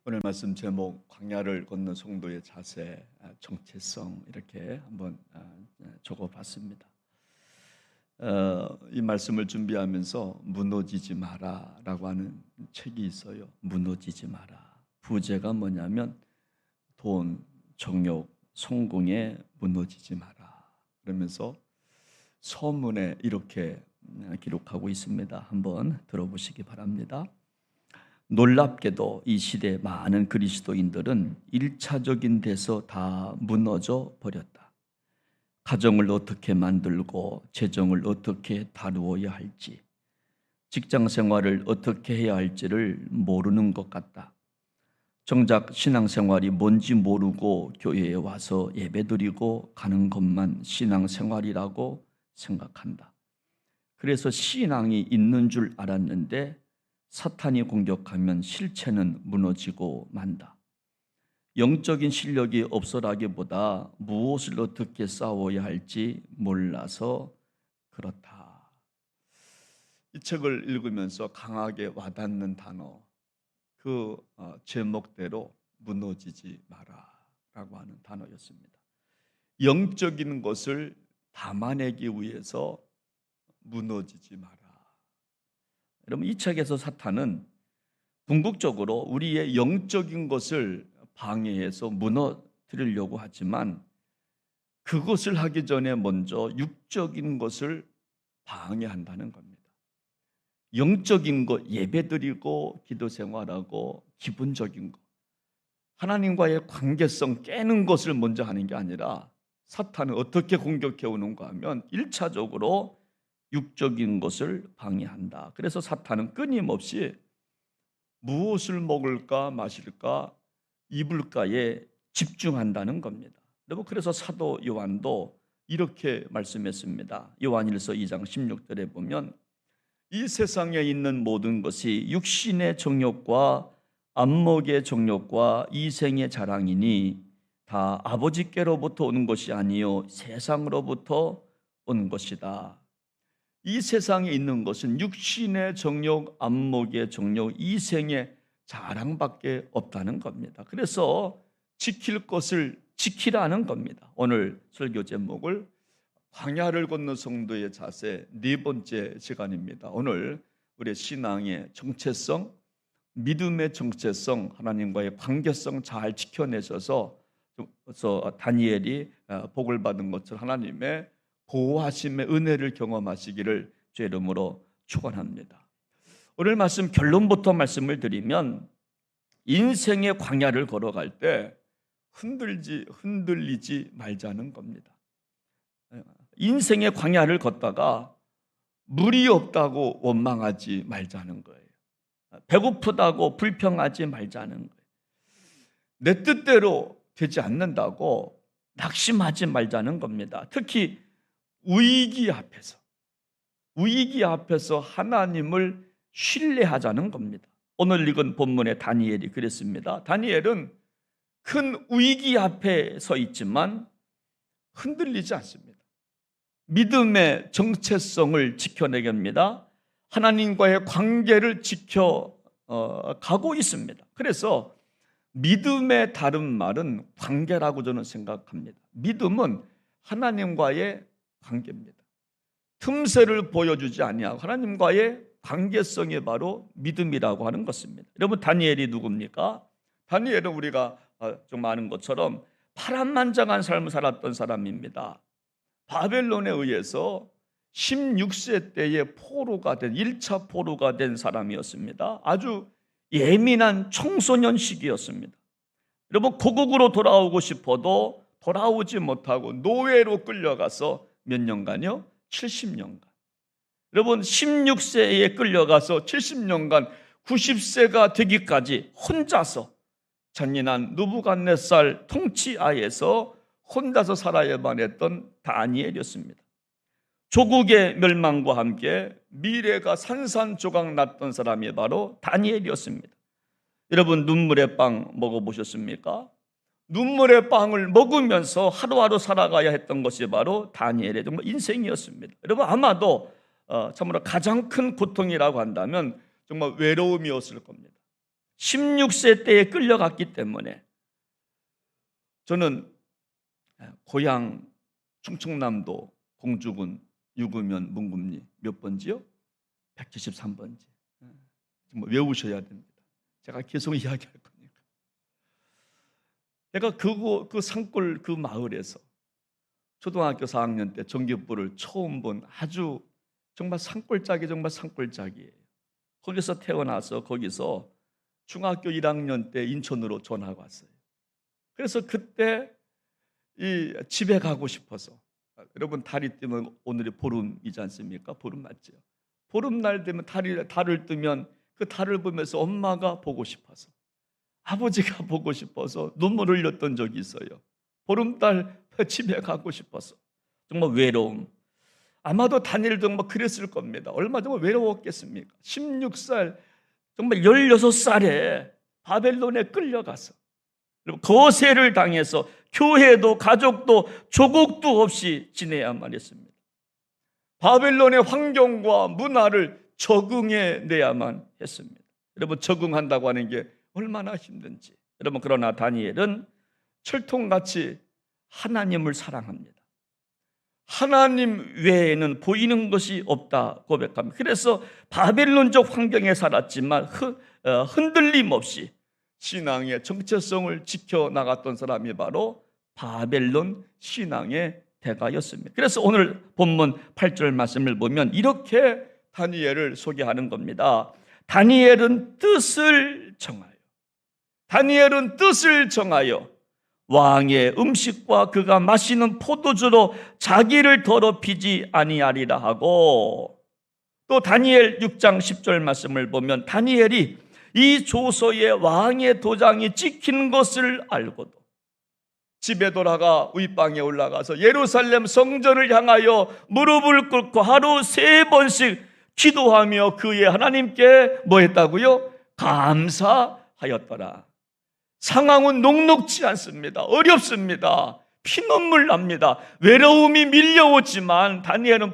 오늘 말씀 제목 광야를 걷는 성도의 자세, 정체성 이렇게 한번 적어봤습니다. 이 말씀을 준비하면서 무너지지 마라라고 하는 책이 있어요. 무너지지 마라. 부제가 뭐냐면 돈, 정욕, 성공에 무너지지 마라. 그러면서 서문에 이렇게 기록하고 있습니다. 한번 들어보시기 바랍니다. 놀랍게도 이 시대 많은 그리스도인들은 1차적인 데서 다 무너져 버렸다. 가정을 어떻게 만들고 재정을 어떻게 다루어야 할지, 직장 생활을 어떻게 해야 할지를 모르는 것 같다. 정작 신앙생활이 뭔지 모르고 교회에 와서 예배드리고 가는 것만 신앙생활이라고 생각한다. 그래서 신앙이 있는 줄 알았는데 사탄이 공격하면 실체는 무너지고 만다. 영적인 실력이 없어라기보다 무엇을 어떻게 싸워야 할지 몰라서 그렇다. 이 책을 읽으면서 강하게 와닿는 단어, 그 제목대로 무너지지 마라라고 하는 단어였습니다. 영적인 것을 담아내기 위해서 무너지지 마라. 여러분, 이 책에서 사탄은 궁극적으로 우리의 영적인 것을 방해해서 무너뜨리려고 하지만 그것을 하기 전에 먼저 육적인 것을 방해한다는 겁니다. 영적인 것, 예배드리고 기도 생활하고 기본적인 것, 하나님과의 관계성 깨는 것을 먼저 하는 게 아니라 사탄은 어떻게 공격해 오는가 하면 1차적으로 육적인 것을 방해한다. 그래서 사탄은 끊임없이 무엇을 먹을까 마실까 입을까에 집중한다는 겁니다. 여러분, 그래서 사도 요한도 이렇게 말씀했습니다. 요한일서 2장 16절에 보면 이 세상에 있는 모든 것이 육신의 정욕과 안목의 정욕과 이생의 자랑이니 다 아버지께로부터 오는 것이 아니요 세상으로부터 온 것이다. 이 세상에 있는 것은 육신의 정욕, 안목의 정욕, 이생의 자랑밖에 없다는 겁니다. 그래서 지킬 것을 지키라는 겁니다. 오늘 설교 제목을 광야를 걷는 성도의 자세, 네 번째 시간입니다. 오늘 우리의 신앙의 정체성, 믿음의 정체성, 하나님과의 관계성 잘 지켜내셔서 다니엘이 복을 받은 것처럼 하나님의 보호하심의 은혜를 경험하시기를 주의 이름으로 축원합니다. 오늘 말씀 결론부터 말씀을 드리면 인생의 광야를 걸어갈 때 흔들리지 말자는 겁니다. 인생의 광야를 걷다가 물이 없다고 원망하지 말자는 거예요. 배고프다고 불평하지 말자는 거예요. 내 뜻대로 되지 않는다고 낙심하지 말자는 겁니다. 특히 위기 앞에서 하나님을 신뢰하자는 겁니다. 오늘 읽은 본문의 다니엘이 그랬습니다. 다니엘은 큰 위기 앞에 서 있지만 흔들리지 않습니다. 믿음의 정체성을 지켜내게 합니다. 하나님과의 관계를 지켜가고 있습니다. 그래서 믿음의 다른 말은 관계라고 저는 생각합니다. 믿음은 하나님과의 관계입니다. 틈새를 보여주지 아니하고 하나님과의 관계성이 바로 믿음이라고 하는 것입니다. 여러분, 다니엘이 누굽니까? 다니엘은 우리가 좀 아는 것처럼 파란만장한 삶을 살았던 사람입니다. 바벨론에 의해서 16세 때에 1차 포로가 된 사람이었습니다. 아주 예민한 청소년 시기였습니다. 여러분, 고국으로 돌아오고 싶어도 돌아오지 못하고 노예로 끌려가서 몇 년간요? 70년간. 여러분, 16세에 끌려가서 70년간 90세가 되기까지 혼자서 잔인한 느부갓네살 통치하에서 혼자서 살아야만 했던 다니엘이었습니다. 조국의 멸망과 함께 미래가 산산조각 났던 사람이 바로 다니엘이었습니다. 여러분, 눈물의 빵 먹어보셨습니까? 눈물의 빵을 먹으면서 하루하루 살아가야 했던 것이 바로 다니엘의 정말 인생이었습니다. 여러분, 아마도 참으로 가장 큰 고통이라고 한다면 정말 외로움이었을 겁니다. 16세 때에 끌려갔기 때문에 저는 고향 충청남도 공주군 유구면 문금리 몇 번지요? 173번지. 정말 외우셔야 됩니다. 제가 계속 이야기할 거니까. 내가 그 산골 그 마을에서 초등학교 4학년 때 전기불을 처음 본 아주 정말 산골짜기예요. 거기서 태어나서 거기서 중학교 1학년 때 인천으로 전화가 왔어요. 그래서 그때 이 집에 가고 싶어서, 여러분 달이 뜨면 오늘이 보름이지 않습니까? 보름 맞죠? 보름날 되면 달을 뜨면 그 달을 보면서 엄마가 보고 싶어서, 아버지가 보고 싶어서 눈물을 흘렸던 적이 있어요. 보름달 집에 가고 싶어서. 정말 외로움. 아마도 다니엘도 정말 그랬을 겁니다. 얼마나 정말 외로웠겠습니까? 16살, 정말 16살에 바벨론에 끌려가서 거세를 당해서 교회도 가족도 조국도 없이 지내야만 했습니다. 바벨론의 환경과 문화를 적응해내야만 했습니다. 여러분, 적응한다고 하는 게 얼마나 힘든지. 여러분, 그러나 다니엘은 철통같이 하나님을 사랑합니다. 하나님 외에는 보이는 것이 없다 고백합니다. 그래서 바벨론적 환경에 살았지만 흔들림 없이 신앙의 정체성을 지켜나갔던 사람이 바로 바벨론 신앙의 대가였습니다. 그래서 오늘 본문 8절 말씀을 보면 이렇게 다니엘을 소개하는 겁니다. 다니엘은 뜻을 정하여 왕의 음식과 그가 마시는 포도주로 자기를 더럽히지 아니하리라 하고, 또 다니엘 6장 10절 말씀을 보면 다니엘이 이 조서에 왕의 도장이 찍힌 것을 알고도 집에 돌아가 윗방에 올라가서 예루살렘 성전을 향하여 무릎을 꿇고 하루 3번씩 기도하며 그의 하나님께 뭐 했다고요? 감사하였더라. 상황은 녹록지 않습니다. 어렵습니다. 피눈물 납니다. 외로움이 밀려오지만 다니엘은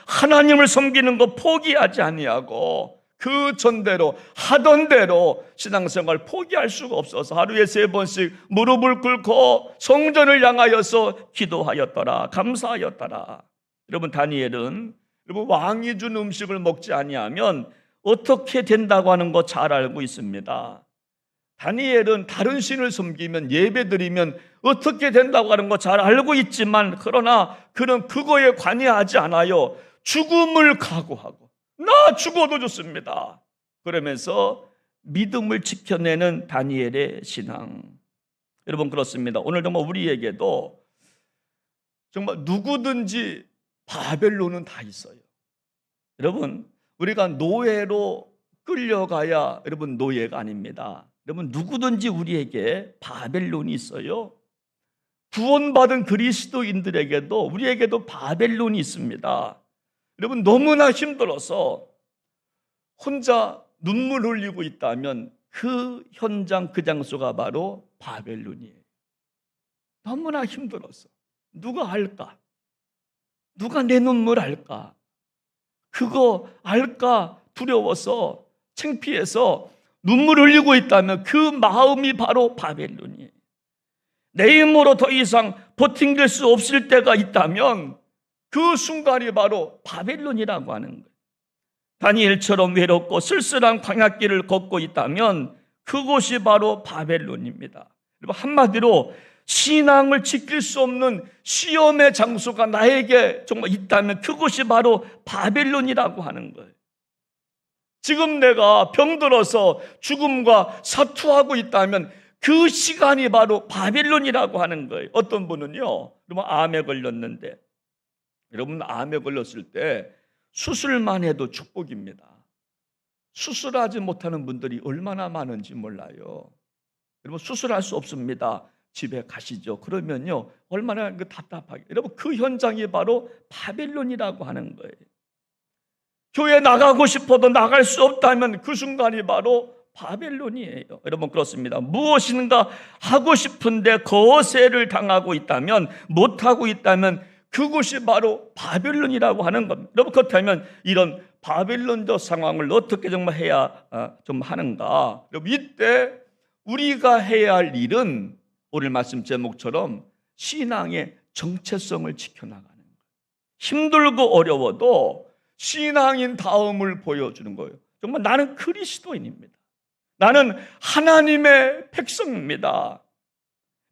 하나님을 섬기는 거 포기하지 아니하고 그 전대로 하던 대로 신앙생활 포기할 수가 없어서 하루에 3번씩 무릎을 꿇고 성전을 향하여서 기도하였더라. 감사하였더라. 여러분, 다니엘은 왕이 준 음식을 먹지 아니하면 어떻게 된다고 하는 거 잘 알고 있습니다. 다니엘은 다른 신을 섬기면, 예배드리면 어떻게 된다고 하는 거 잘 알고 있지만, 그러나 그는 그거에 관여하지 않아요. 죽음을 각오하고 나 죽어도 좋습니다 그러면서 믿음을 지켜내는 다니엘의 신앙. 여러분, 그렇습니다. 오늘 정말 우리에게도 정말 누구든지 바벨론은 다 있어요. 여러분, 우리가 노예로 끌려가야 여러분 노예가 아닙니다. 여러분, 누구든지 우리에게 바벨론이 있어요. 구원받은 그리스도인들에게도 우리에게도 바벨론이 있습니다. 여러분, 너무나 힘들어서 혼자 눈물 흘리고 있다면 그 현장, 그 장소가 바로 바벨론이에요. 너무나 힘들어서 누가 알까? 누가 내 눈물 알까? 그거 알까 두려워서 창피해서 눈물 흘리고 있다면 그 마음이 바로 바벨론이에요. 내 힘으로 더 이상 버팅될 수 없을 때가 있다면 그 순간이 바로 바벨론이라고 하는 거예요. 다니엘처럼 외롭고 쓸쓸한 광야길을 걷고 있다면 그곳이 바로 바벨론입니다. 한마디로 신앙을 지킬 수 없는 시험의 장소가 나에게 정말 있다면 그곳이 바로 바벨론이라고 하는 거예요. 지금 내가 병들어서 죽음과 사투하고 있다면 그 시간이 바로 바벨론이라고 하는 거예요. 어떤 분은요, 여러분 암에 걸렸는데, 여러분 암에 걸렸을 때 수술만 해도 축복입니다. 수술하지 못하는 분들이 얼마나 많은지 몰라요. 여러분, 수술할 수 없습니다. 집에 가시죠. 그러면요, 얼마나 답답하게. 여러분, 그 현장이 바로 바벨론이라고 하는 거예요. 교회 나가고 싶어도 나갈 수 없다면 그 순간이 바로 바벨론이에요. 여러분, 그렇습니다. 무엇인가 하고 싶은데 거세를 당하고 있다면, 못하고 있다면 그곳이 바로 바벨론이라고 하는 겁니다. 여러분, 그렇다면 이런 바빌론적 상황을 어떻게 정말 해야 좀 하는가? 여러분, 이때 우리가 해야 할 일은 오늘 말씀 제목처럼 신앙의 정체성을 지켜나가는 거예요. 힘들고 어려워도 신앙인 다움을 보여주는 거예요. 정말 나는 그리스도인입니다. 나는 하나님의 백성입니다.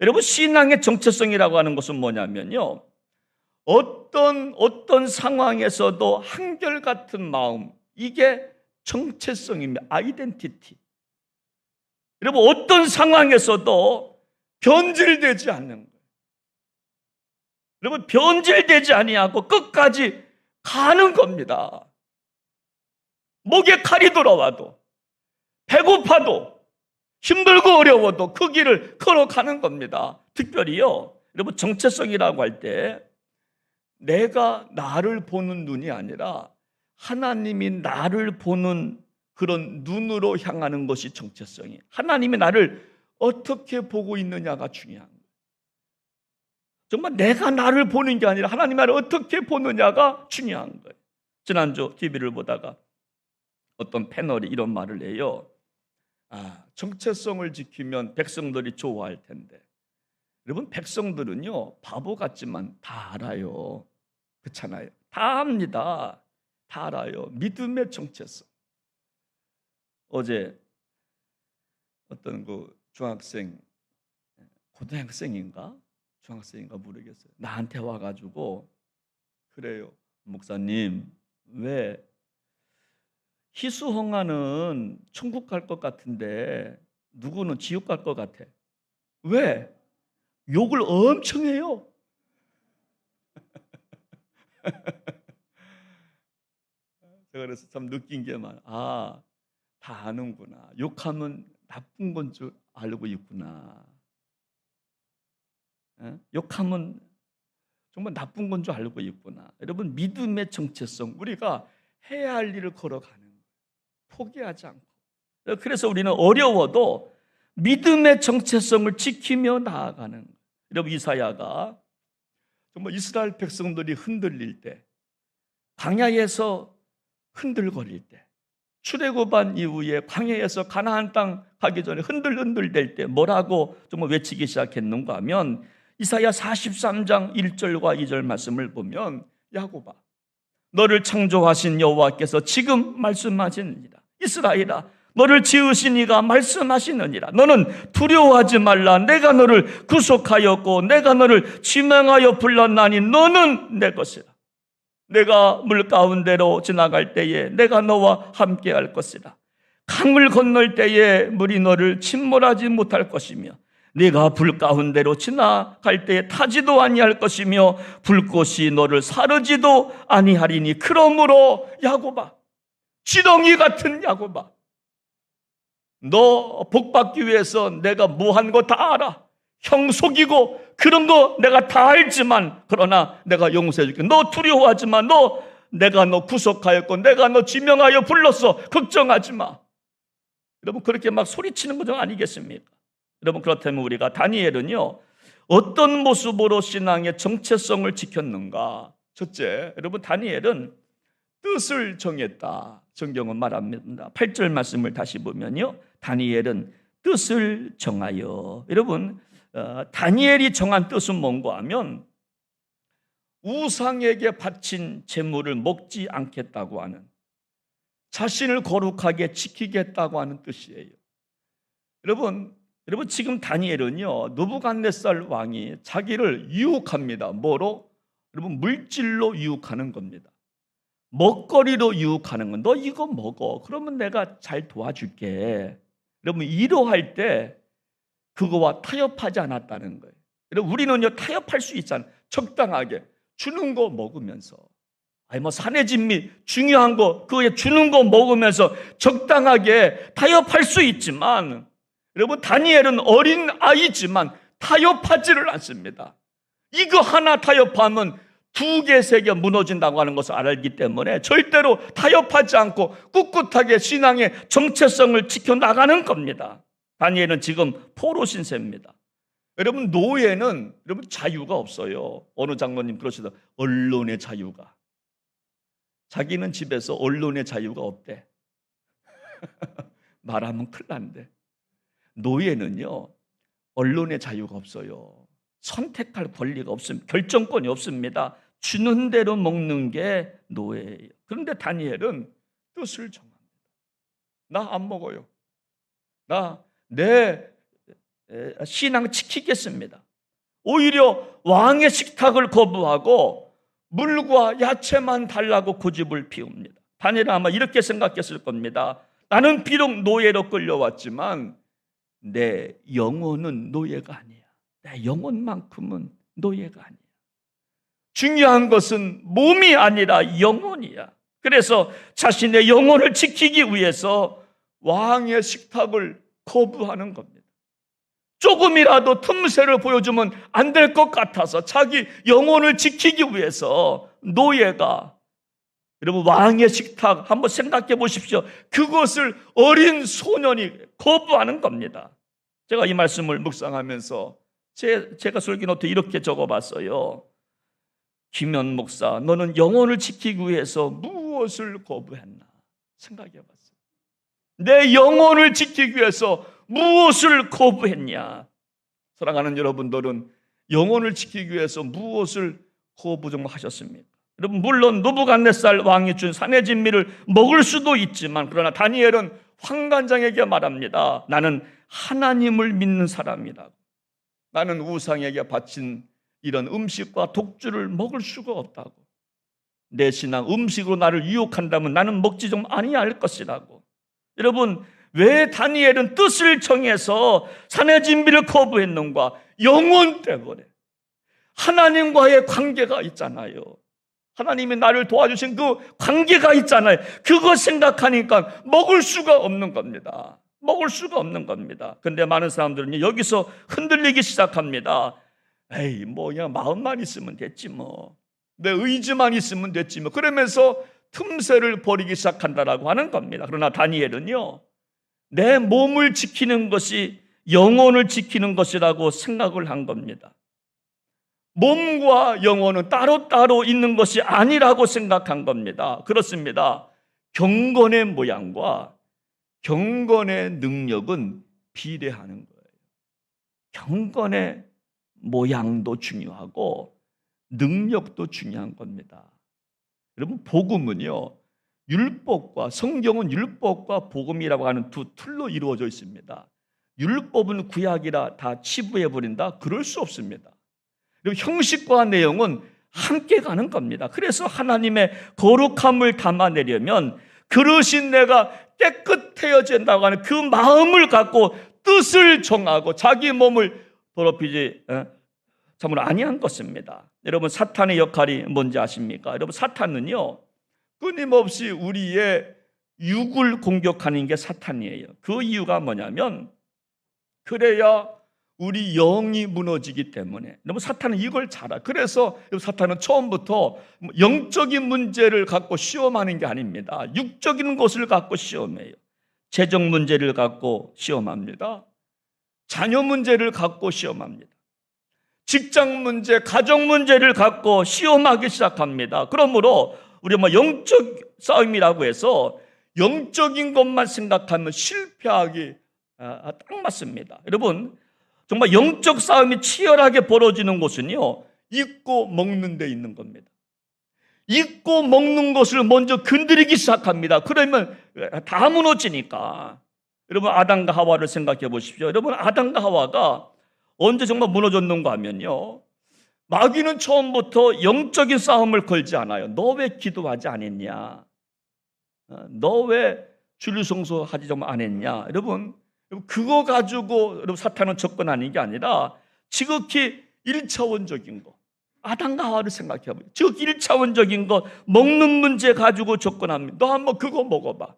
여러분, 신앙의 정체성이라고 하는 것은 뭐냐면요, 어떤 상황에서도 한결같은 마음, 이게 정체성입니다. 아이덴티티. 여러분, 어떤 상황에서도 변질되지 않는 거예요. 여러분, 변질되지 아니하고 끝까지 가는 겁니다. 목에 칼이 돌아와도, 배고파도, 힘들고 어려워도 그 길을 걸어가는 겁니다. 특별히요, 여러분, 정체성이라고 할 때 내가 나를 보는 눈이 아니라 하나님이 나를 보는 그런 눈으로 향하는 것이 정체성이에요. 하나님이 나를 어떻게 보고 있느냐가 중요한 거예요. 정말 내가 나를 보는 게 아니라 하나님이 나를 어떻게 보느냐가 중요한 거예요. 지난주 TV를 보다가 어떤 패널이 이런 말을 해요. 정체성을 지키면 백성들이 좋아할 텐데. 여러분, 백성들은요, 바보 같지만 다 알아요. 그렇잖아요. 다 압니다. 다 알아요. 믿음의 정체성. 어제 어떤 그 중학생, 고등학생인가? 중학생인가 모르겠어요. 나한테 와가지고 그래요. 목사님, 왜 희수홍아는 천국 갈 것 같은데 누구는 지옥 갈 것 같아? 왜? 욕을 엄청 해요. 제가 그래서 참 느낀 게 다 아는구나. 욕하면 나쁜 건 줄 알고 있구나. 욕하면 정말 나쁜 건 줄 알고 있구나. 여러분, 믿음의 정체성, 우리가 해야 할 일을 걸어가는 거예요. 포기하지 않고. 그래서 우리는 어려워도 믿음의 정체성을 지키며 나아가는 거예요. 여러분, 이사야가 정말 이스라엘 백성들이 흔들릴 때, 광야에서 흔들거릴 때, 출애굽한 이후에 광야에서 가나안 땅 가기 전에 흔들될 때 뭐라고 정말 외치기 시작했는가 하면, 이사야 43장 1절과 2절 말씀을 보면, 야곱아, 너를 창조하신 여호와께서 지금 말씀하시느니라. 이스라엘아, 너를 지으신 이가 말씀하시느니라. 너는 두려워하지 말라. 내가 너를 구속하였고 내가 너를 지명하여 불렀나니 너는 내 것이라. 내가 물 가운데로 지나갈 때에 내가 너와 함께 할 것이라. 강을 건널 때에 물이 너를 침몰하지 못할 것이며 네가 불 가운데로 지나갈 때에 타지도 아니할 것이며 불꽃이 너를 사르지도 아니하리니. 그러므로 야곱아, 지렁이 같은 야곱아, 너 복받기 위해서 내가 뭐 한 거 다 알아. 형 속이고 그런 거 내가 다 알지만, 그러나 내가 용서해 줄게. 너 두려워하지 마. 내가 너 구속하였고 내가 너 지명하여 불렀어. 걱정하지 마. 여러분, 그렇게 막 소리치는 거 아니겠습니까? 여러분, 그렇다면 우리가 다니엘은요, 어떤 모습으로 신앙의 정체성을 지켰는가? 첫째, 여러분, 다니엘은 뜻을 정했다. 성경은 말합니다. 8절 말씀을 다시 보면요, 다니엘은 뜻을 정하여. 여러분, 다니엘이 정한 뜻은 뭔가 하면 우상에게 바친 재물을 먹지 않겠다고 하는, 자신을 거룩하게 지키겠다고 하는 뜻이에요. 여러분 지금 다니엘은요, 느부갓네살 왕이 자기를 유혹합니다. 뭐로? 여러분, 물질로 유혹하는 겁니다. 먹거리로 유혹하는 건, 너 이거 먹어. 그러면 내가 잘 도와줄게. 여러분, 이러할 때 그거와 타협하지 않았다는 거예요. 여러분, 우리는요, 타협할 수 있잖아요. 적당하게 주는 거 먹으면서, 산의 진미 중요한 거, 그거에 주는 거 먹으면서 적당하게 타협할 수 있지만, 여러분, 다니엘은 어린 아이지만 타협하지를 않습니다. 이거 하나 타협하면 2개, 3개 무너진다고 하는 것을 알기 때문에 절대로 타협하지 않고 꿋꿋하게 신앙의 정체성을 지켜나가는 겁니다. 다니엘은 지금 포로 신세입니다. 여러분, 노예는 자유가 없어요. 어느 장로님 그러시다, 언론의 자유가. 자기는 집에서 언론의 자유가 없대. 말하면 큰일 난대. 노예는요, 언론의 자유가 없어요. 선택할 권리가 없습니다. 결정권이 없습니다. 주는 대로 먹는 게 노예예요. 그런데 다니엘은 뜻을 정합니다. 나 안 먹어요. 나 내 신앙 지키겠습니다. 오히려 왕의 식탁을 거부하고 물과 야채만 달라고 고집을 피웁니다. 다니엘은 아마 이렇게 생각했을 겁니다. 나는 비록 노예로 끌려왔지만 내 영혼은 노예가 아니야. 내 영혼만큼은 노예가 아니야. 중요한 것은 몸이 아니라 영혼이야. 그래서 자신의 영혼을 지키기 위해서 왕의 식탁을 거부하는 겁니다. 조금이라도 틈새를 보여주면 안 될 것 같아서 자기 영혼을 지키기 위해서 노예가, 여러분 왕의 식탁 한번 생각해 보십시오. 그것을 어린 소년이 거부하는 겁니다. 제가 이 말씀을 묵상하면서 제가 설교노트에 이렇게 적어봤어요. 김현 목사, 너는 영혼을 지키기 위해서 무엇을 거부했나 생각해봤어요. 내 영혼을 지키기 위해서 무엇을 거부했냐? 사랑하는 여러분들은 영혼을 지키기 위해서 무엇을 거부 좀 하셨습니까? 여러분, 물론 느부갓네살 왕이 준 산의 진미를 먹을 수도 있지만, 그러나 다니엘은 환관장에게 말합니다. 나는 하나님을 믿는 사람이라고. 나는 우상에게 바친 이런 음식과 독주를 먹을 수가 없다고. 내 신앙 음식으로 나를 유혹한다면 나는 먹지 좀 아니할 것이라고. 여러분, 왜 다니엘은 뜻을 정해서 산의 진미를 거부했는가? 영혼 때문에. 하나님과의 관계가 있잖아요. 하나님이 나를 도와주신 그 관계가 있잖아요. 그거 생각하니까 먹을 수가 없는 겁니다. 먹을 수가 없는 겁니다. 근데 많은 사람들은 여기서 흔들리기 시작합니다. 에이, 뭐 그냥 마음만 있으면 됐지 뭐. 내 의지만 있으면 됐지 뭐. 그러면서 틈새를 버리기 시작한다라고 하는 겁니다. 그러나 다니엘은요, 내 몸을 지키는 것이 영혼을 지키는 것이라고 생각을 한 겁니다. 몸과 영혼은 따로따로 있는 것이 아니라고 생각한 겁니다. 그렇습니다. 경건의 모양과 경건의 능력은 비례하는 거예요. 경건의 모양도 중요하고 능력도 중요한 겁니다. 여러분, 복음은요, 율법과, 성경은 율법과 복음이라고 하는 두 틀로 이루어져 있습니다. 율법은 구약이라 다 치부해버린다? 그럴 수 없습니다. 그리고 형식과 내용은 함께 가는 겁니다. 그래서 하나님의 거룩함을 담아내려면 그릇인 내가 깨끗해져야 된다고 하는 그 마음을 갖고 뜻을 정하고 자기 몸을 더럽히지 참으로 아니한 것입니다. 여러분, 사탄의 역할이 뭔지 아십니까? 여러분, 사탄은요, 끊임없이 우리의 육을 공격하는 게 사탄이에요. 그 이유가 뭐냐면, 그래야 우리 영이 무너지기 때문에. 여러분, 사탄은 이걸 잘 알아요. 그래서 사탄은 처음부터 영적인 문제를 갖고 시험하는 게 아닙니다. 육적인 것을 갖고 시험해요. 재정 문제를 갖고 시험합니다. 자녀 문제를 갖고 시험합니다. 직장 문제, 가정 문제를 갖고 시험하기 시작합니다. 그러므로 우리 영적 싸움이라고 해서 영적인 것만 생각하면 실패하기 딱 맞습니다. 여러분, 정말 영적 싸움이 치열하게 벌어지는 곳은요, 잊고 먹는 데 있는 겁니다. 잊고 먹는 것을 먼저 건드리기 시작합니다. 그러면 다 무너지니까. 여러분, 아담과 하와를 생각해 보십시오. 여러분, 아담과 하와가 언제 정말 무너졌는가 하면요, 마귀는 처음부터 영적인 싸움을 걸지 않아요. 너 왜 기도하지 않았냐? 너 왜 주일성수하지 좀 안 했냐? 여러분, 그거 가지고 여러분 사탄은 접근하는 게 아니라 지극히 1차원적인 거, 아담과 하와를 생각해 보세요. 지극히 1차원적인 것, 먹는 문제 가지고 접근합니다. 너 한번 그거 먹어봐.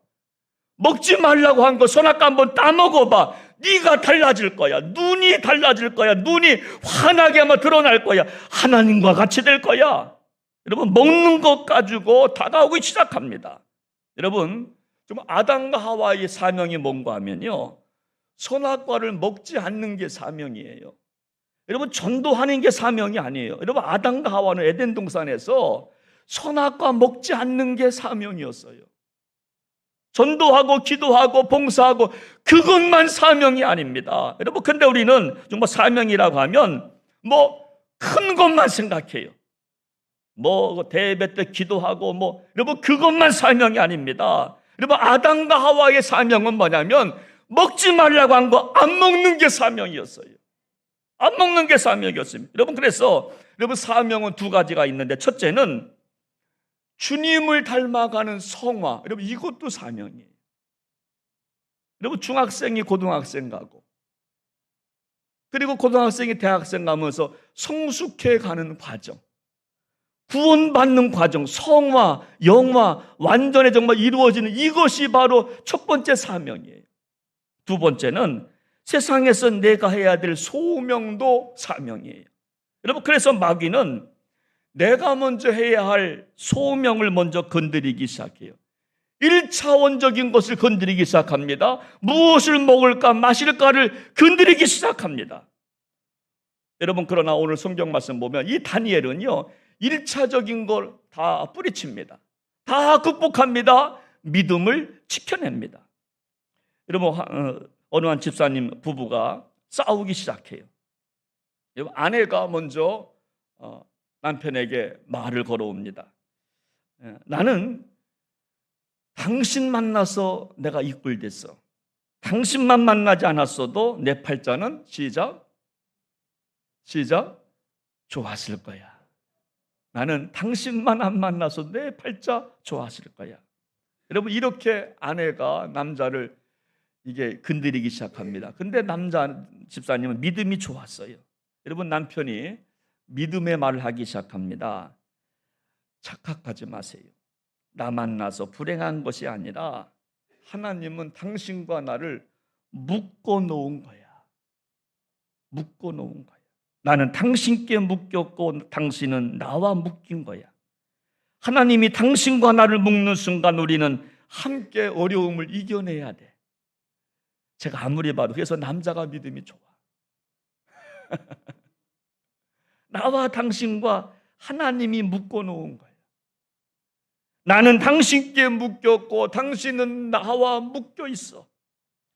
먹지 말라고 한 거 선악과 한번 따먹어봐. 네가 달라질 거야. 눈이 달라질 거야. 눈이 환하게 아마 드러날 거야. 하나님과 같이 될 거야. 여러분, 먹는 것 가지고 다가오기 시작합니다. 여러분, 좀 아담과 하와의 사명이 뭔가 하면요, 선악과를 먹지 않는 게 사명이에요. 여러분, 전도하는 게 사명이 아니에요. 여러분, 아담과 하와는 에덴 동산에서 선악과 먹지 않는 게 사명이었어요. 전도하고 기도하고 봉사하고 그것만 사명이 아닙니다. 여러분, 근데 우리는 정말 사명이라고 하면 큰 것만 생각해요. 대배 때 기도하고 여러분, 그것만 사명이 아닙니다. 여러분, 아담과 하와의 사명은 뭐냐면 먹지 말라고 한 거 안 먹는 게 사명이었어요. 안 먹는 게 사명이었습니다. 여러분, 그래서 여러분, 사명은 두 가지가 있는데, 첫째는 주님을 닮아가는 성화. 여러분, 이것도 사명이에요. 여러분, 중학생이 고등학생 가고, 그리고 고등학생이 대학생 가면서 성숙해 가는 과정, 구원받는 과정, 성화, 영화, 완전히 정말 이루어지는 이것이 바로 첫 번째 사명이에요. 두 번째는 세상에서 내가 해야 될 소명도 사명이에요. 여러분, 그래서 마귀는 내가 먼저 해야 할 소명을 먼저 건드리기 시작해요. 1차원적인 것을 건드리기 시작합니다. 무엇을 먹을까 마실까를 건드리기 시작합니다. 여러분, 그러나 오늘 성경 말씀 보면 이 다니엘은요, 1차적인 걸 다 뿌리칩니다. 다 극복합니다. 믿음을 지켜냅니다. 여러분, 어느 한 집사님 부부가 싸우기 시작해요. 아내가 먼저 남편에게 말을 걸어옵니다. 나는 당신 만나서 내가 이끌됐어. 당신만 만나지 않았어도 내 팔자는 시작 좋았을 거야. 나는 당신만 안 만나서 내 팔자 좋았을 거야. 여러분, 이렇게 아내가 남자를 이게 건드리기 시작합니다. 근데 남자 집사님은 믿음이 좋았어요. 여러분, 남편이 믿음의 말을 하기 시작합니다. 착각하지 마세요. 나 만나서 불행한 것이 아니라 하나님은 당신과 나를 묶어 놓은 거야. 묶어 놓은 거야. 나는 당신께 묶였고 당신은 나와 묶인 거야. 하나님이 당신과 나를 묶는 순간 우리는 함께 어려움을 이겨내야 돼. 제가 아무리 봐도 그래서 남자가 믿음이 좋아. 나와 당신과 하나님이 묶어 놓은 거야. 나는 당신께 묶였고 당신은 나와 묶여 있어.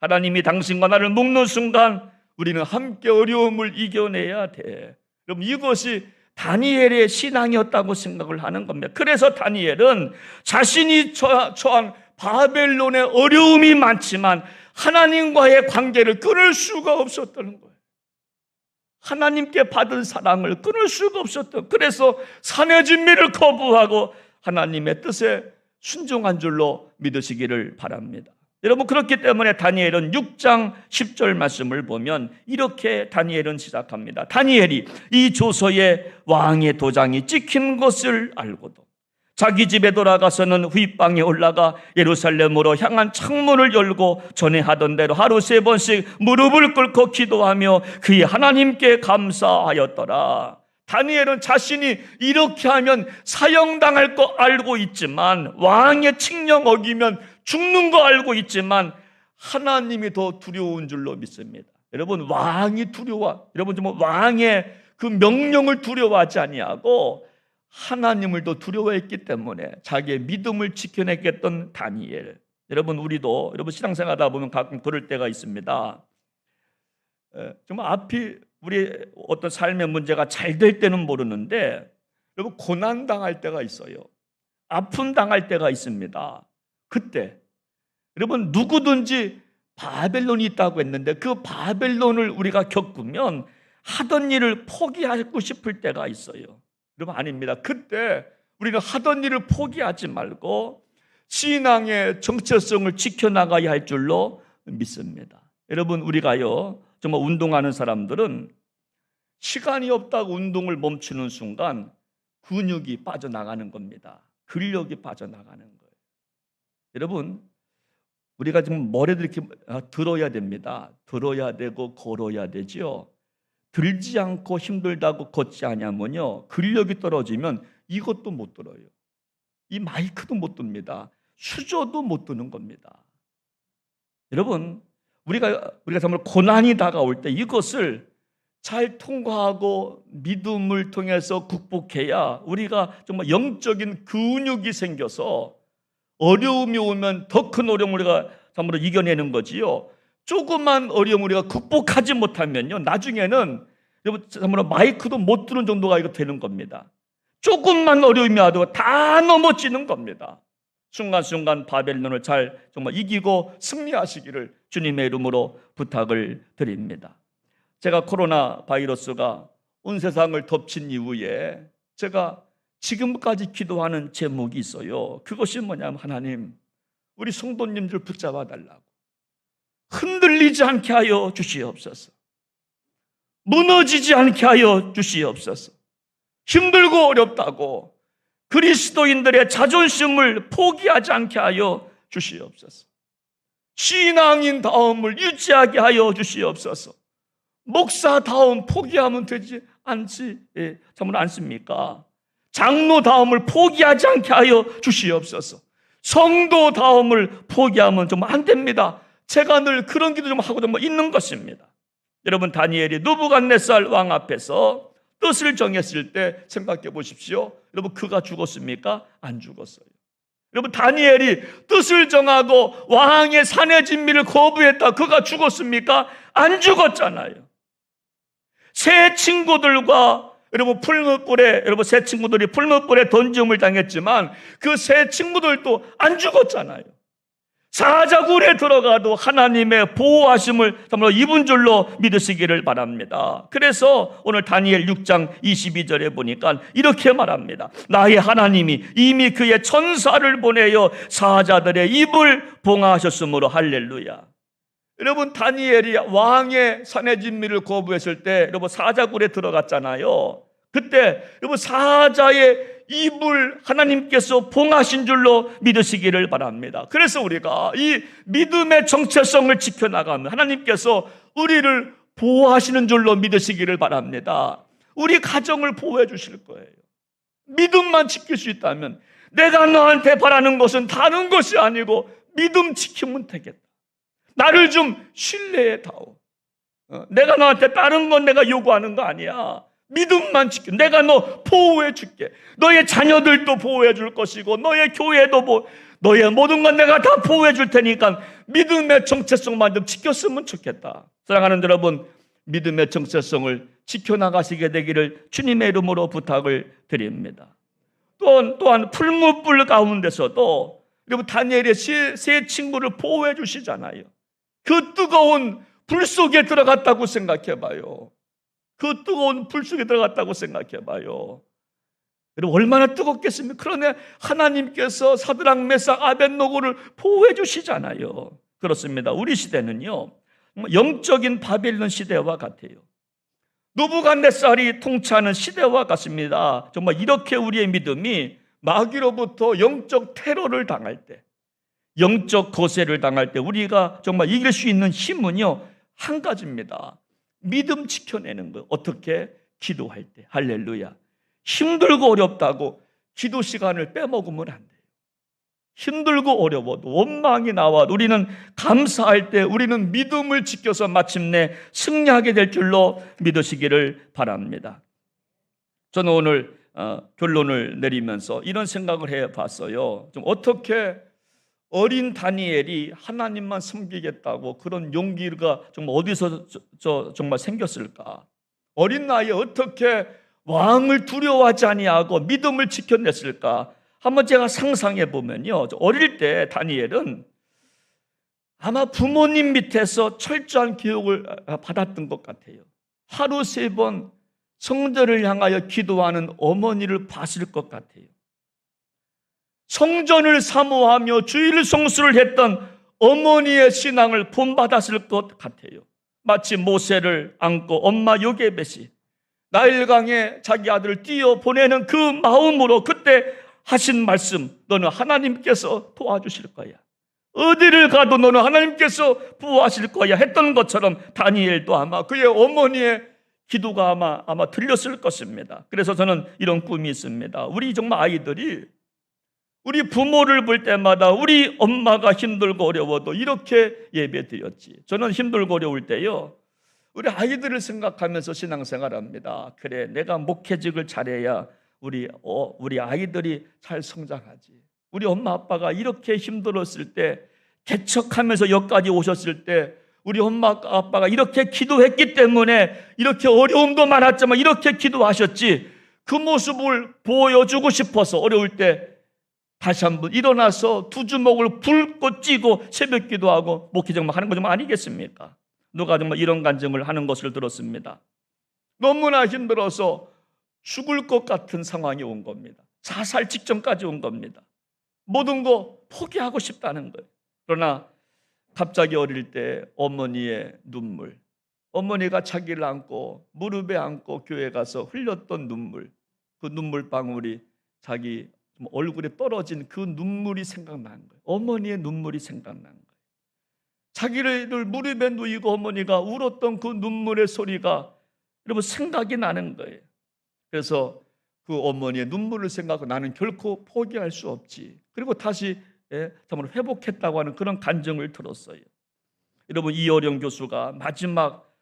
하나님이 당신과 나를 묶는 순간 우리는 함께 어려움을 이겨내야 돼. 그럼 이것이 다니엘의 신앙이었다고 생각을 하는 겁니다. 그래서 다니엘은 자신이 처한 바벨론의 어려움이 많지만 하나님과의 관계를 끊을 수가 없었다는 거예요. 하나님께 받은 사랑을 끊을 수가 없었던. 그래서 산의 진미를 거부하고 하나님의 뜻에 순종한 줄로 믿으시기를 바랍니다. 여러분, 그렇기 때문에 다니엘은 6장 10절 말씀을 보면 이렇게 다니엘은 시작합니다. 다니엘이 이 조서에 왕의 도장이 찍힌 것을 알고도 자기 집에 돌아가서는 휘방에 올라가 예루살렘으로 향한 창문을 열고 전에 하던 대로 하루 3번씩 무릎을 꿇고 기도하며 그의 하나님께 감사하였더라. 다니엘은 자신이 이렇게 하면 사형당할 거 알고 있지만, 왕의 칙령 어기면 죽는 거 알고 있지만 하나님이 더 두려운 줄로 믿습니다. 여러분, 왕이 두려워. 여러분, 정말 왕의 그 명령을 두려워하지 아니하고 하나님을 더 두려워했기 때문에 자기의 믿음을 지켜냈던 다니엘. 여러분, 우리도 여러분 신앙생활하다 보면 가끔 그럴 때가 있습니다. 정말 앞이 우리 어떤 삶의 문제가 잘 될 때는 모르는데 여러분, 고난 당할 때가 있어요. 아픔 당할 때가 있습니다. 그때 여러분, 누구든지 바벨론이 있다고 했는데 그 바벨론을 우리가 겪으면 하던 일을 포기하고 싶을 때가 있어요. 여러분, 아닙니다. 그때 우리는 하던 일을 포기하지 말고 신앙의 정체성을 지켜나가야 할 줄로 믿습니다. 여러분, 우리가요, 정말 운동하는 사람들은 시간이 없다고 운동을 멈추는 순간 근육이 빠져나가는 겁니다. 근력이 빠져나가는 거예요. 여러분, 우리가 지금 머리도 이렇게 들어야 됩니다. 들어야 되고 걸어야 되죠. 들지 않고 힘들다고 걷지 않으면요, 근력이 떨어지면 이것도 못 들어요. 이 마이크도 못 듭니다. 수저도 못 드는 겁니다. 여러분, 우리가 정말 고난이 다가올 때 이것을 잘 통과하고 믿음을 통해서 극복해야 우리가 정말 영적인 근육이 생겨서 어려움이 오면 더 큰 어려움을 우리가 참으로 이겨내는 거지요. 조그만 어려움을 우리가 극복하지 못하면요, 나중에는 참으로 마이크도 못 드는 정도가 이거 되는 겁니다. 조금만 어려움이 와도 다 넘어지는 겁니다. 순간순간 바벨론을 잘 정말 이기고 승리하시기를 주님의 이름으로 부탁을 드립니다. 제가 코로나 바이러스가 온 세상을 덮친 이후에 제가 지금까지 기도하는 제목이 있어요. 그것이 뭐냐면, 하나님, 우리 성도님들 붙잡아 달라고, 흔들리지 않게 하여 주시옵소서, 무너지지 않게 하여 주시옵소서. 힘들고 어렵다고 그리스도인들의 자존심을 포기하지 않게 하여 주시옵소서. 신앙인 다움을 유지하게 하여 주시옵소서. 목사다움 포기하면 되지 참으로 않습니까? 장로다움을 포기하지 않게 하여 주시옵소서. 성도다움을 포기하면 정말 안 됩니다. 제가 늘 그런 기도 좀 하고 정말 있는 것입니다. 여러분, 다니엘이 느부갓네살 왕 앞에서 뜻을 정했을 때 생각해 보십시오. 여러분, 그가 죽었습니까? 안 죽었어요. 여러분, 다니엘이 뜻을 정하고 왕의 산의 진미를 거부했다. 그가 죽었습니까? 안 죽었잖아요. 새 친구들과 여러분 새 친구들이 풀무불에 던짐을 당했지만 그 새 친구들도 안 죽었잖아요. 사자굴에 들어가도 하나님의 보호하심을 정말 입은 줄로 믿으시기를 바랍니다. 그래서 오늘 다니엘 6장 22절에 보니까 이렇게 말합니다. 나의 하나님이 이미 그의 천사를 보내어 사자들의 입을 봉하셨으므로 할렐루야. 여러분, 다니엘이 왕의 산의 진미를 거부했을 때 여러분 사자굴에 들어갔잖아요. 그때 여러분 사자의 입을 하나님께서 봉하신 줄로 믿으시기를 바랍니다. 그래서 우리가 이 믿음의 정체성을 지켜나가면 하나님께서 우리를 보호하시는 줄로 믿으시기를 바랍니다. 우리 가정을 보호해 주실 거예요. 믿음만 지킬 수 있다면, 내가 너한테 바라는 것은 다른 것이 아니고 믿음 지키면 되겠다. 나를 좀 신뢰해 다오. 내가 너한테 다른 건 내가 요구하는 거 아니야. 믿음만 지켜. 내가 너 보호해 줄게. 너의 자녀들도 보호해 줄 것이고 너의 교회도 너의 모든 건 내가 다 보호해 줄 테니까 믿음의 정체성만 좀 지켰으면 좋겠다. 사랑하는 여러분, 믿음의 정체성을 지켜나가시게 되기를 주님의 이름으로 부탁을 드립니다. 또한 풀무불 가운데서도 여러분 다니엘의 세 친구를 보호해 주시잖아요. 그 뜨거운 불 속에 들어갔다고 생각해 봐요. 그 뜨거운 불 속에 들어갔다고 생각해 봐요. 여러분, 얼마나 뜨겁겠습니까? 그러나 하나님께서 사드락, 메삭, 아벳노고를 보호해 주시잖아요. 그렇습니다. 우리 시대는요, 영적인 바벨론 시대와 같아요. 느부갓네살이 통치하는 시대와 같습니다. 정말 이렇게 우리의 믿음이 마귀로부터 영적 테러를 당할 때, 영적 거세를 당할 때 우리가 정말 이길 수 있는 힘은요, 한 가지입니다. 믿음 지켜내는 거. 어떻게? 기도할 때. 할렐루야. 힘들고 어렵다고 기도 시간을 빼먹으면 안 돼요. 힘들고 어려워도 원망이 나와도 우리는 감사할 때 우리는 믿음을 지켜서 마침내 승리하게 될 줄로 믿으시기를 바랍니다. 저는 오늘 결론을 내리면서 이런 생각을 해봤어요. 좀 어떻게 어린 다니엘이 하나님만 섬기겠다고 그런 용기가 정말 어디서 정말 생겼을까? 어린 나이에 어떻게 왕을 두려워하지 아니하고 믿음을 지켜냈을까? 한번 제가 상상해 보면요, 어릴 때 다니엘은 아마 부모님 밑에서 철저한 교육을 받았던 것 같아요. 하루 3번 성전을 향하여 기도하는 어머니를 봤을 것 같아요. 성전을 사모하며 주일 성수를 했던 어머니의 신앙을 본받았을 것 같아요. 마치 모세를 안고 엄마 요게벳이 나일강에 자기 아들을 띄어 보내는 그 마음으로 그때 하신 말씀, 너는 하나님께서 도와주실 거야. 어디를 가도 너는 하나님께서 보호하실 거야 했던 것처럼 다니엘도 아마 그의 어머니의 기도가 아마 들렸을 것입니다. 그래서 저는 이런 꿈이 있습니다. 우리 정말 아이들이 우리 부모를 볼 때마다 우리 엄마가 힘들고 어려워도 이렇게 예배 드렸지. 저는 힘들고 어려울 때요, 우리 아이들을 생각하면서 신앙생활합니다. 그래, 내가 목회직을 잘해야 우리 아이들이 잘 성장하지. 우리 엄마 아빠가 이렇게 힘들었을 때, 개척하면서 여기까지 오셨을 때 우리 엄마 아빠가 이렇게 기도했기 때문에 이렇게 어려움도 많았지만 이렇게 기도하셨지. 그 모습을 보여주고 싶어서 어려울 때 다시 한번 일어나서 두 주먹을 붉고 찌고 새벽 기도하고 목회정만 하는 거 좀 아니겠습니까? 누가 정말 이런 간증을 하는 것을 들었습니다. 너무나 힘들어서 죽을 것 같은 상황이 온 겁니다. 자살 직전까지 온 겁니다. 모든 거 포기하고 싶다는 거예요. 그러나 갑자기 어릴 때 어머니의 눈물, 어머니가 자기를 안고 무릎에 안고 교회 가서 흘렸던 눈물, 그 눈물방울이 자기 얼굴에 떨어진 그 눈물이 생각나는 거예요. 어머니의 눈물이 생각나는 거예요. 자기를 무릎에 누이고 어머니가 울었던 그 눈물의 소리가 여러분 생각이 나는 거예요. 그래서 그 어머니의 눈물을 생각하고 나는 결코 포기할 수 없지. 그리고 다시 정말 회복했다고 하는 그런 간증을 들었어요. 여러분, 이어령 교수가 마지막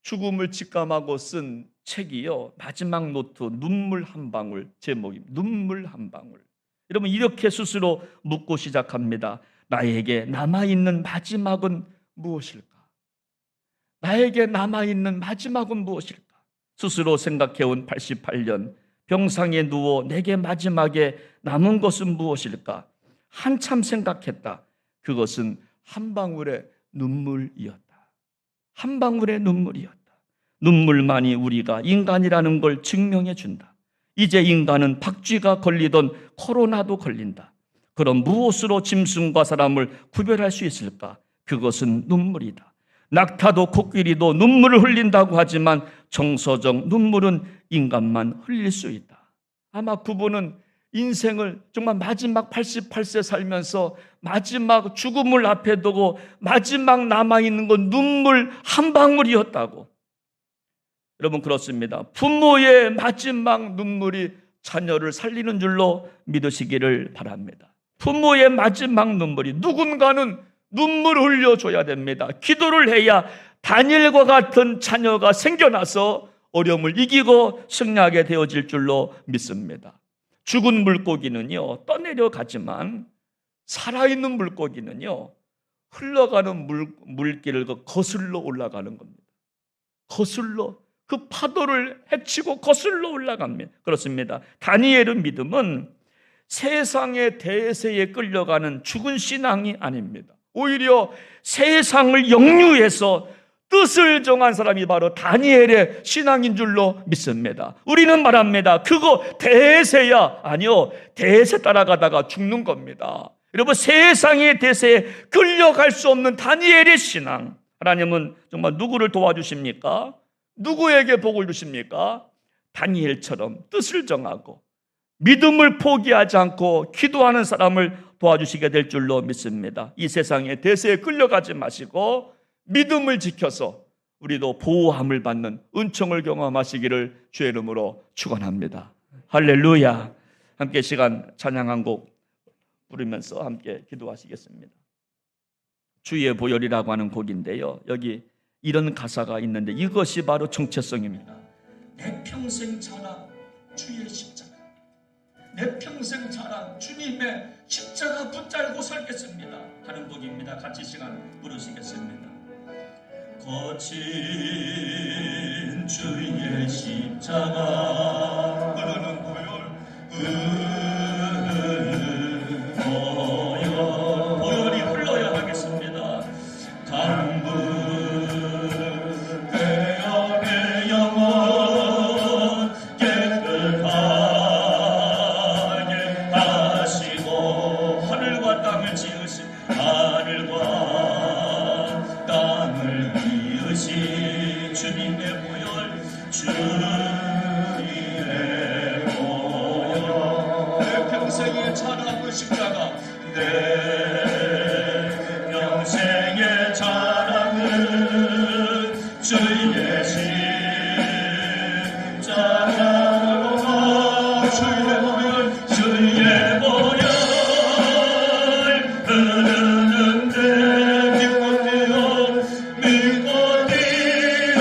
죽음을 직감하고 쓴 책이요, 마지막 노트 눈물 한 방울, 제목입니다. 눈물 한 방울. 여러분, 이렇게 스스로 묻고 시작합니다. 나에게 남아있는 마지막은 무엇일까? 나에게 남아있는 마지막은 무엇일까? 스스로 생각해온 88년, 병상에 누워 내게 마지막에 남은 것은 무엇일까? 한참 생각했다. 그것은 한 방울의 눈물이었다. 한 방울의 눈물이었다. 눈물만이 우리가 인간이라는 걸 증명해 준다. 이제 인간은 박쥐가 걸리던 코로나도 걸린다. 그럼 무엇으로 짐승과 사람을 구별할 수 있을까? 그것은 눈물이다. 낙타도 코끼리도 눈물을 흘린다고 하지만 정서적 눈물은 인간만 흘릴 수 있다. 아마 그분은 인생을 정말 마지막 88세 살면서 마지막 죽음을 앞에 두고 마지막 남아있는 건 눈물 한 방울이었다고. 여러분, 그렇습니다. 부모의 마지막 눈물이 자녀를 살리는 줄로 믿으시기를 바랍니다. 부모의 마지막 눈물이, 누군가는 눈물을 흘려줘야 됩니다. 기도를 해야 다니엘과 같은 자녀가 생겨나서 어려움을 이기고 승리하게 되어질 줄로 믿습니다. 죽은 물고기는요, 떠내려가지만 살아있는 물고기는요, 흘러가는 물길을 거슬러 올라가는 겁니다. 거슬러, 그 파도를 헤치고 거슬러 올라갑니다. 그렇습니다. 다니엘의 믿음은 세상의 대세에 끌려가는 죽은 신앙이 아닙니다. 오히려 세상을 역류해서 뜻을 정한 사람이 바로 다니엘의 신앙인 줄로 믿습니다. 우리는 말합니다. 그거 대세야. 아니요, 대세 따라가다가 죽는 겁니다. 여러분, 세상의 대세에 끌려갈 수 없는 다니엘의 신앙, 하나님은 정말 누구를 도와주십니까? 누구에게 복을 주십니까? 다니엘처럼 뜻을 정하고 믿음을 포기하지 않고 기도하는 사람을 도와주시게 될 줄로 믿습니다. 이 세상의 대세에 끌려가지 마시고 믿음을 지켜서 우리도 보호함을 받는 은총을 경험하시기를 주의 이름으로 축원합니다. 할렐루야. 함께 시간 찬양 한 곡 부르면서 함께 기도하시겠습니다. 주의 보혈이라고 하는 곡인데요, 여기 이런 가사가 있는데 이것이 바로 정체성입니다. 내 평생 자랑 주의 십자가, 내 평생 자랑 주님의 십자가 붙잡고 살겠습니다 하는 곡입니다. 같이 시간 부르시겠습니다. 거친 주의 십자가 흐르는 보혈이 흘러야 하겠습니다. 강불되어 내 영혼 깨끗하게 하시고 하늘과 땅을 지으신 하늘과 땅을 지으신 주님의 보혈, 주님의 보혈, 내 평생의 자랑은 십자가, 내 평생의 자랑은 주의 십자가로 주의 보혈, 주의 보혈 흐르는데 믿고 뛰어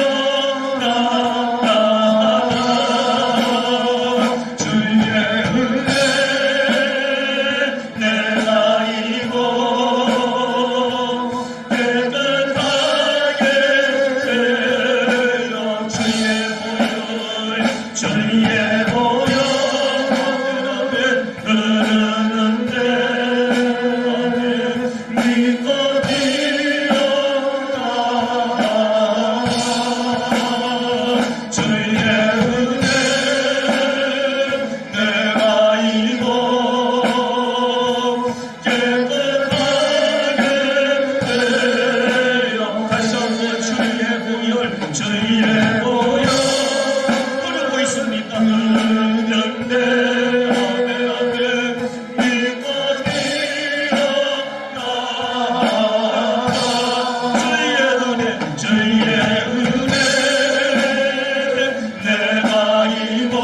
주의 보여 부르고 있습니다. 내 앞에 믿고 일어나 주의 은혜 내가 입어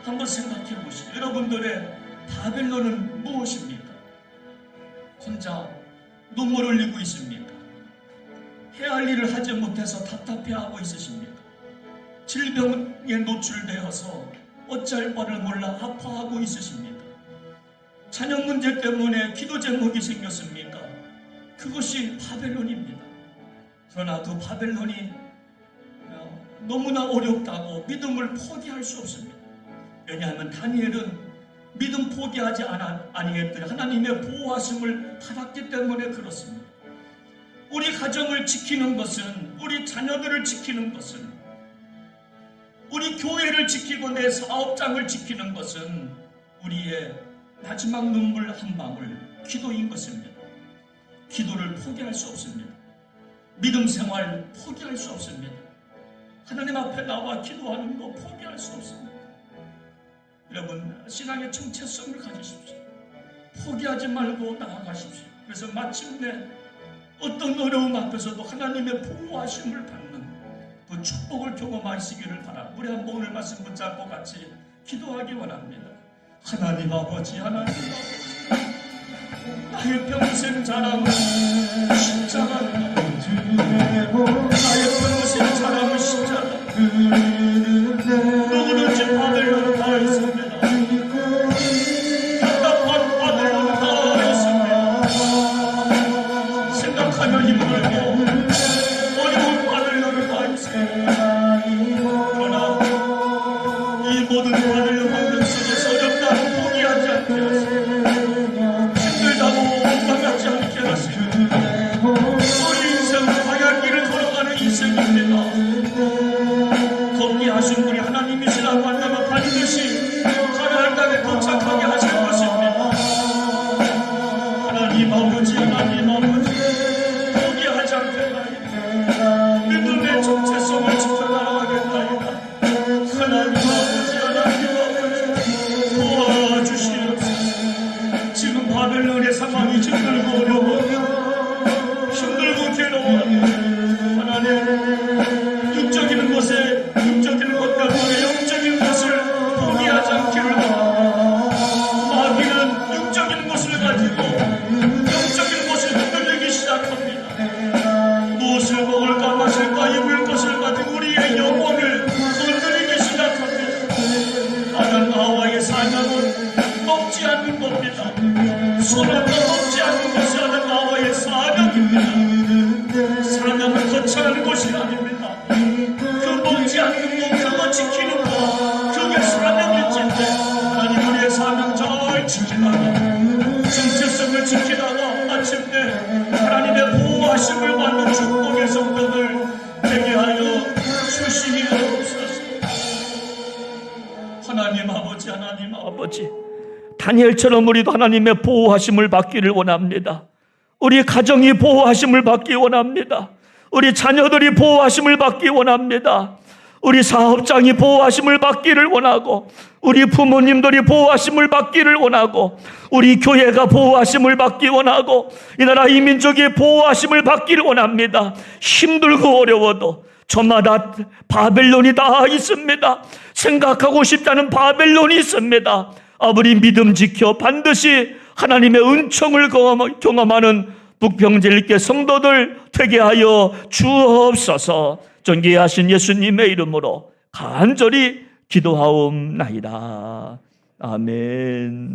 한번 생각해 보시죠. 여러분들의 바벨론은 무엇입니까? 혼자 눈물 흘리고 있습니까? 해야 할 일을 하지 못해서 답답해하고 있으십니까? 질병에 노출되어서 어쩔 바를 몰라 아파하고 있으십니까? 자녀 문제 때문에 기도 제목이 생겼습니까? 그것이 바벨론입니다. 그러나 그 바벨론이 너무나 어렵다고 믿음을 포기할 수 없습니다. 왜냐하면 다니엘은 믿음 포기하지 아니했더니 하나님의 보호하심을 받았기 때문에 그렇습니다. 우리 가정을 지키는 것은, 우리 자녀들을 지키는 것은, 우리 교회를 지키고 내 사업장을 지키는 것은 우리의 마지막 눈물 한 방울 기도인 것입니다. 기도를 포기할 수 없습니다. 믿음 생활 포기할 수 없습니다. 하나님 앞에 나와 기도하는 거 포기할 수 없습니다. 여러분, 신앙의 정체성을 가지십시오. 포기하지 말고 나아가십시오. 그래서 마침내 어떤 어려움 앞에서도 하나님의 보호하심을 받는 그 축복을 경험하시기를 바랍니다. 우리 한번 오늘 말씀 붙잡고 같이 기도하기 원합니다. 하나님 아버지, 하나님 아버지, 나의 평생 자랑은 십자가입니다. 나의 평생 자랑은 십자가. 누구든지 바벨론은 다 있습니다. 답답한 바벨론은 다 있습니다. 생각하면 힘들고 어려운 바벨론은 다 있습니다. 그러나 이 모든 바벨론 환경 속에서 어렵다고 포기하지 않게 하시고 힘들다고 원망하지 않게 하시고 우리 인생은 하얀 길을 걸어가는 인생입니다. 하신 분이 하나님이시라고 한다면 반드시 가나안 땅에 도착하게 하실 것입니다. 하나님 아버지, 하나님 아버지, 포기하지 않겠나이다. 믿음의 정체성을 지켜나가겠나이다. 하나님 아버지, 하나님 아버지, 도와주시옵소서. 지금 바벨론의 상황이 힘들고 어려워, 힘들고 괴로워. 하나님, 육적인 것에 영적인 것을 포기하지 않기를 원합니다. 마귀는 육적인 것을 가지고 영적인 것을 흔들리기 시작합니다. 무엇을 먹을까 마실까 입을 것을 가지고 우리의 영혼을 흔들리기 시작합니다. 다른 나와의 사명은 먹지 않는 겁니다. 손을 먹지 않는 것이 다른 나와의 사명입니다. 사명은 거창한 것이 아닙니다. 먹지 않는 것, 그거 지키는 것, 그게 사명일진데 하나님 우리의 사명 잘 지키다가 정체성을 지키다가 마침내 하나님의 보호하심을 받는 축복의 성도들 되게 하여 주시옵소서. 하나님 아버지, 하나님 아버지, 다니엘처럼 우리도 하나님의 보호하심을 받기를 원합니다. 우리 가정이 보호하심을 받기 원합니다. 우리 자녀들이 보호하심을 받기 원합니다. 우리 사업장이 보호하심을 받기를 원하고, 우리 부모님들이 보호하심을 받기를 원하고, 우리 교회가 보호하심을 받기 원하고, 이 나라 이 민족이 보호하심을 받기를 원합니다. 힘들고 어려워도 저마다 바벨론이 다 있습니다. 생각하고 싶다는 바벨론이 있습니다. 아무리 믿음 지켜 반드시 하나님의 은총을 경험하는 북평제일교회 성도들 되게 하여 주옵소서. 존귀하신 예수님의 이름으로 간절히 기도하옵나이다. 아멘.